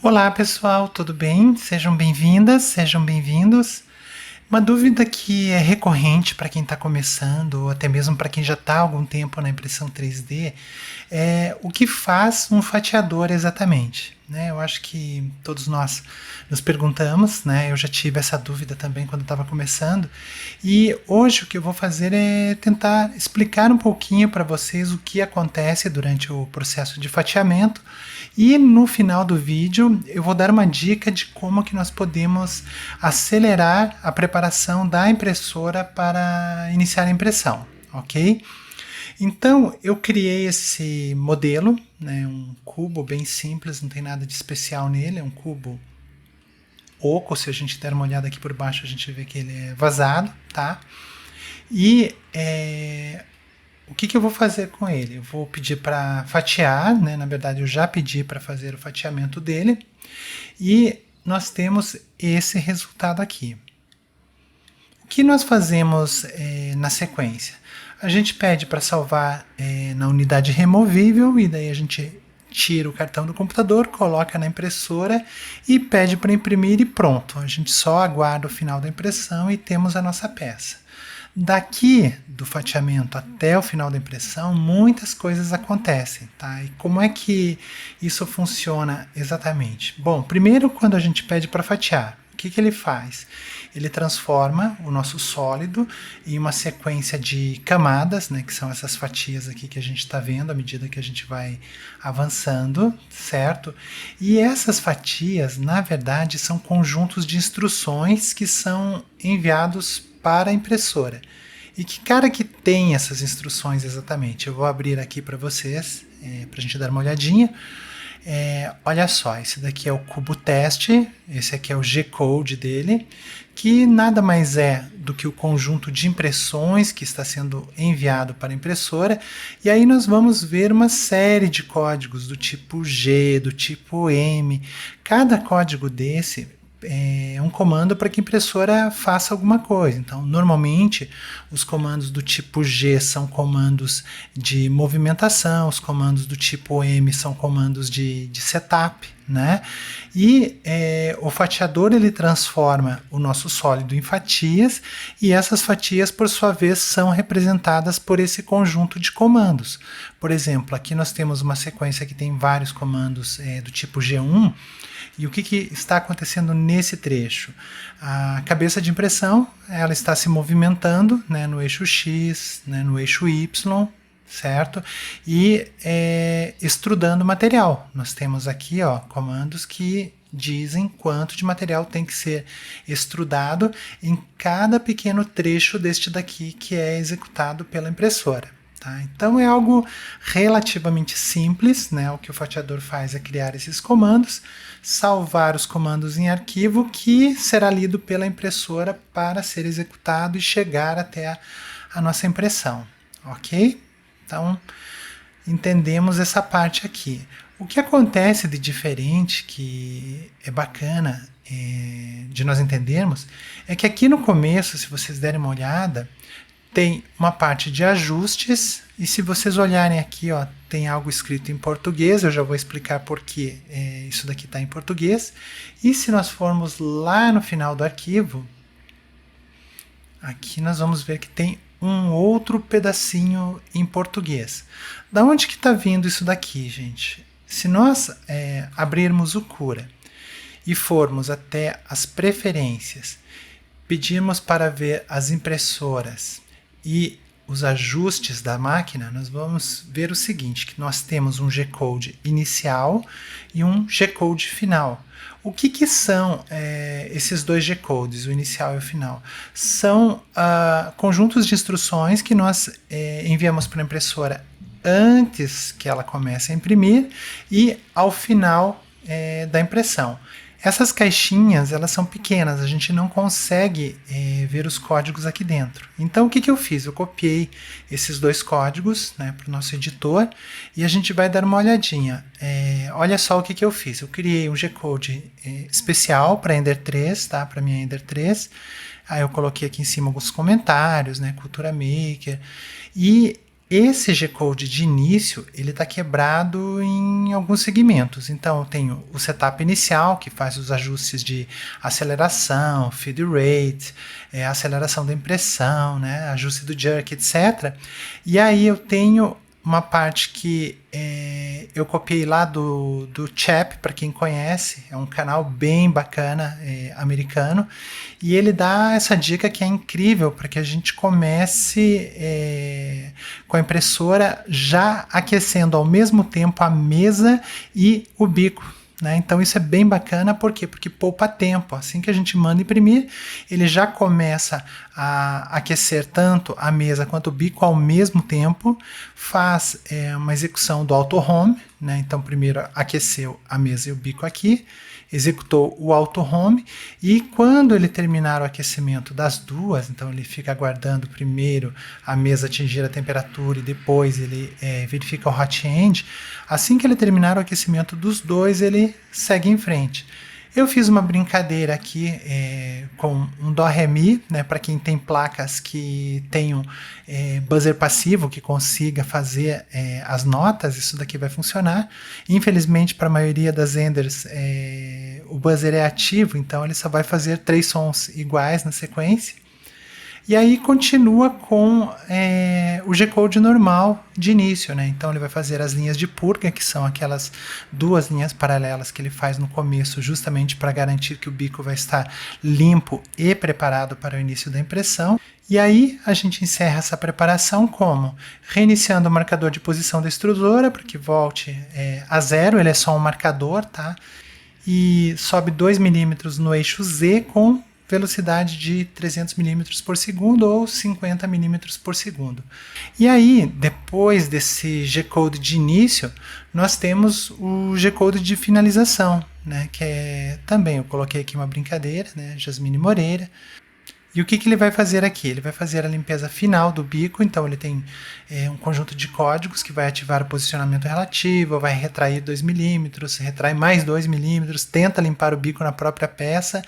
Olá pessoal, tudo bem? Sejam bem-vindas, sejam bem-vindos. Uma dúvida que é recorrente para quem está começando, ou até mesmo para quem já está há algum tempo na impressão 3D, é o que faz um fatiador exatamente. Né? Eu acho que todos nós nos perguntamos, né? Eu já tive essa dúvida também quando estava começando, e hoje o que eu vou fazer é tentar explicar um pouquinho para vocês o que acontece durante o processo de fatiamento, e no final do vídeo eu vou dar uma dica de como que nós podemos acelerar a preparação da impressora para iniciar a impressão, ok? Então eu criei esse modelo, né, um cubo bem simples, não tem nada de especial nele, é um cubo oco. Se a gente der uma olhada aqui por baixo a gente vê que ele é vazado, tá? E o que eu vou fazer com ele? Eu vou pedir para fatiar, né? Na verdade eu já pedi para fazer o fatiamento dele, e nós temos esse resultado aqui. O que nós fazemos na sequência? A gente pede para salvar na unidade removível, e daí a gente tira o cartão do computador, coloca na impressora e pede para imprimir e pronto. A gente só aguarda o final da impressão e temos a nossa peça. Daqui do fatiamento até o final da impressão, muitas coisas acontecem, tá? E como é que isso funciona exatamente? Bom, primeiro, quando a gente pede para fatiar, o que ele faz? Ele transforma o nosso sólido em uma sequência de camadas, né, que são essas fatias aqui que a gente está vendo à medida que a gente vai avançando, certo? E essas fatias, na verdade, são conjuntos de instruções que são enviados para a impressora. E que cara que tem essas instruções exatamente? Eu vou abrir aqui para vocês, para a gente dar uma olhadinha. Olha só, esse daqui é o cubo teste, esse aqui é o G-code dele, que nada mais é do que o conjunto de impressões que está sendo enviado para a impressora. E aí nós vamos ver uma série de códigos do tipo G, do tipo M. Cada código desse é um comando para que a impressora faça alguma coisa. Então, normalmente, os comandos do tipo G são comandos de movimentação, os comandos do tipo M são comandos de setup, né? E o fatiador ele transforma o nosso sólido em fatias, e essas fatias, por sua vez, são representadas por esse conjunto de comandos. Por exemplo, aqui nós temos uma sequência que tem vários comandos do tipo G1. E o que está acontecendo nesse trecho? A cabeça de impressão ela está se movimentando, né, no eixo X, né, no eixo Y, certo? E extrudando o material. Nós temos aqui comandos que dizem quanto de material tem que ser extrudado em cada pequeno trecho deste daqui que é executado pela impressora. Tá? Então é algo relativamente simples, né? O que o fatiador faz é criar esses comandos, salvar os comandos em arquivo, que será lido pela impressora para ser executado e chegar até a nossa impressão, ok? Então entendemos essa parte aqui. O que acontece de diferente, que é bacana de nós entendermos, é que aqui no começo, se vocês derem uma olhada, tem uma parte de ajustes, e se vocês olharem aqui, tem algo escrito em português. Eu já vou explicar por que isso daqui está em português. E se nós formos lá no final do arquivo, aqui nós vamos ver que tem um outro pedacinho em português. Da onde que está vindo isso daqui, gente? Se nós abrirmos o Cura e formos até as preferências, pedirmos para ver as impressoras e os ajustes da máquina, nós vamos ver o seguinte, que nós temos um G-code inicial e um G-code final. O que são esses dois G-codes, o inicial e o final? São conjuntos de instruções que nós enviamos para a impressora antes que ela comece a imprimir e ao final da impressão. Essas caixinhas, elas são pequenas, a gente não consegue ver os códigos aqui dentro. Então, o que eu fiz? Eu copiei esses dois códigos, né, para o nosso editor, e a gente vai dar uma olhadinha. Olha só o que eu fiz. Eu criei um G-code especial para Ender 3, tá, para minha Ender 3. Aí eu coloquei aqui em cima alguns comentários, né, Cultura Maker, e Esse G-Code de início, ele está quebrado em alguns segmentos. Então, eu tenho o setup inicial, que faz os ajustes de aceleração, feed rate, aceleração da impressão, né, ajuste do jerk, etc. E aí eu tenho uma parte que eu copiei lá do Chap, para quem conhece, é um canal bem bacana, americano, e ele dá essa dica que é incrível para que a gente comece com a impressora já aquecendo ao mesmo tempo a mesa e o bico. Né? Então isso é bem bacana, por quê? Porque poupa tempo. Assim que a gente manda imprimir, ele já começa a aquecer tanto a mesa quanto o bico ao mesmo tempo, faz uma execução do auto home, né? Então primeiro aqueceu a mesa e o bico aqui, executou o auto home, e quando ele terminar o aquecimento das duas, então ele fica aguardando primeiro a mesa atingir a temperatura e depois ele verifica o hot end. Assim que ele terminar o aquecimento dos dois, ele segue em frente. Eu fiz uma brincadeira aqui com um Dó Ré Mi, né, para quem tem placas que tenham buzzer passivo, que consiga fazer as notas, isso daqui vai funcionar. Infelizmente, para a maioria das Enders, o buzzer é ativo, então ele só vai fazer 3 sons iguais na sequência. E aí continua com o G-Code normal de início, né? Então ele vai fazer as linhas de purga, que são aquelas 2 linhas paralelas que ele faz no começo, justamente para garantir que o bico vai estar limpo e preparado para o início da impressão. E aí a gente encerra essa preparação como? Reiniciando o marcador de posição da extrusora para que volte a 0, ele é só um marcador, tá? E sobe 2 milímetros no eixo Z com velocidade de 300 mm por segundo ou 50 mm por segundo. E aí, depois desse G-Code de início, nós temos o G-Code de finalização, né, que é também, eu coloquei aqui uma brincadeira, né, Jasmine Moreira. E o que ele vai fazer aqui? Ele vai fazer a limpeza final do bico, então ele tem um conjunto de códigos que vai ativar o posicionamento relativo, vai retrair 2 milímetros, retrai mais 2 milímetros, tenta limpar o bico na própria peça,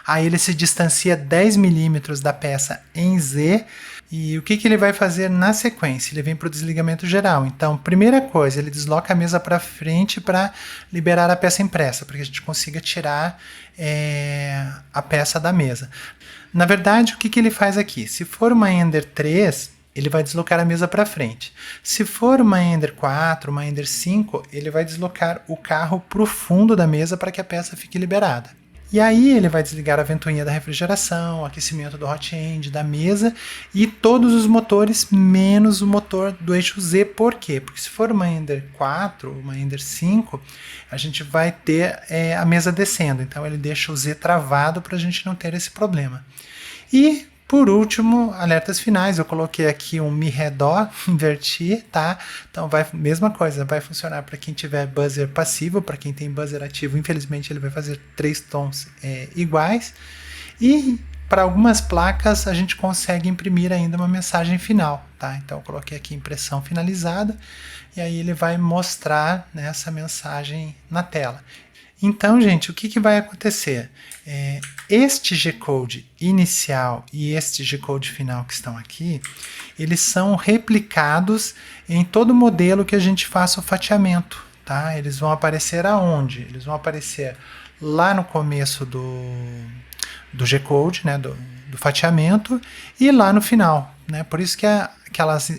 aí ele se distancia 10 milímetros da peça em Z, e o que ele vai fazer na sequência? Ele vem para o desligamento geral. Então, primeira coisa, ele desloca a mesa para frente para liberar a peça impressa, para que a gente consiga tirar a peça da mesa. Na verdade, o que ele faz aqui? Se for uma Ender 3, ele vai deslocar a mesa para frente. Se for uma Ender 4, uma Ender 5, ele vai deslocar o carro para o fundo da mesa para que a peça fique liberada. E aí ele vai desligar a ventoinha da refrigeração, o aquecimento do hot end da mesa e todos os motores, menos o motor do eixo Z. Por quê? Porque se for uma Ender 4 ou uma Ender 5, a gente vai ter a mesa descendo. Então ele deixa o Z travado para a gente não ter esse problema. E, por último, alertas finais. Eu coloquei aqui um Mi Ré Dó, inverti, tá? Então, mesma coisa, vai funcionar para quem tiver buzzer passivo, para quem tem buzzer ativo, infelizmente ele vai fazer 3 tons iguais. E, para algumas placas, a gente consegue imprimir ainda uma mensagem final, tá? Então, eu coloquei aqui impressão finalizada, e aí ele vai mostrar, né, essa mensagem na tela. Então, gente, o que vai acontecer? Este G-Code inicial e este G-Code final que estão aqui, eles são replicados em todo modelo que a gente faça o fatiamento, tá? Eles vão aparecer aonde? Eles vão aparecer lá no começo do G-Code, né, do fatiamento, e lá no final, né? Por isso que aquelas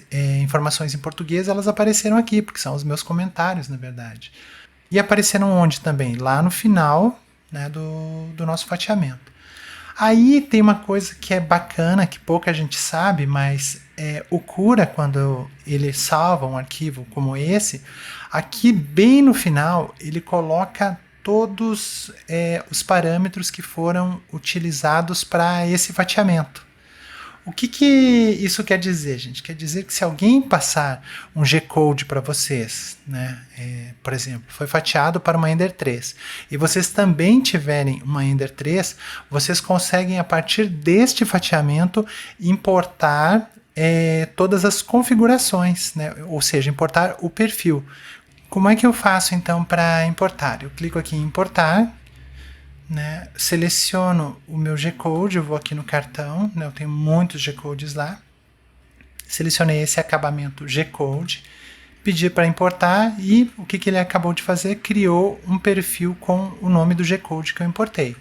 informações em português elas apareceram aqui, porque são os meus comentários, na verdade. E apareceram onde também? Lá no final, né, do nosso fatiamento. Aí tem uma coisa que é bacana, que pouca gente sabe, mas o Cura, quando ele salva um arquivo como esse, aqui bem no final ele coloca todos os parâmetros que foram utilizados para esse fatiamento. O que isso quer dizer, gente? Quer dizer que se alguém passar um G-Code para vocês, né, por exemplo, foi fatiado para uma Ender 3, e vocês também tiverem uma Ender 3, vocês conseguem, a partir deste fatiamento, importar todas as configurações, né, ou seja, importar o perfil. Como é que eu faço, então, para importar? Eu clico aqui em importar, né, seleciono o meu G-Code, eu vou aqui no cartão, né, eu tenho muitos G-Codes lá, Selecionei esse acabamento G-Code, pedi para importar e o que ele acabou de fazer? Criou um perfil com o nome do G-Code que eu importei.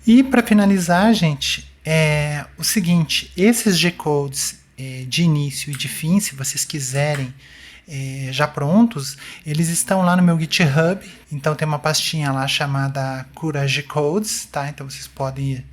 E para finalizar, gente, é o seguinte, esses G-Codes de início e de fim, se vocês quiserem já prontos, eles estão lá no meu GitHub, então tem uma pastinha lá chamada Cura G-Codes, tá? Então vocês podem ir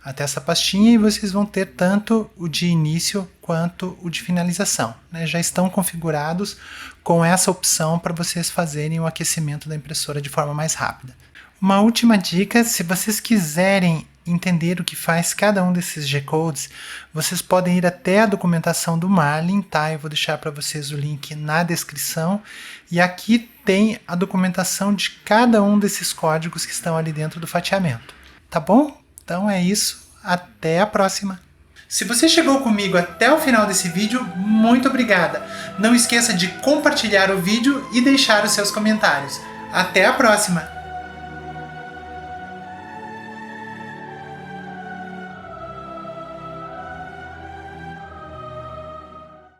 até essa pastinha e vocês vão ter tanto o de início quanto o de finalização, né? Já estão configurados com essa opção para vocês fazerem o aquecimento da impressora de forma mais rápida. Uma última dica, se vocês quiserem entender o que faz cada um desses G-Codes, vocês podem ir até a documentação do Marlin, tá? Eu vou deixar para vocês o link na descrição. E aqui tem a documentação de cada um desses códigos que estão ali dentro do fatiamento. Tá bom? Então é isso. Até a próxima! Se você chegou comigo até o final desse vídeo, muito obrigada! Não esqueça de compartilhar o vídeo e deixar os seus comentários. Até a próxima!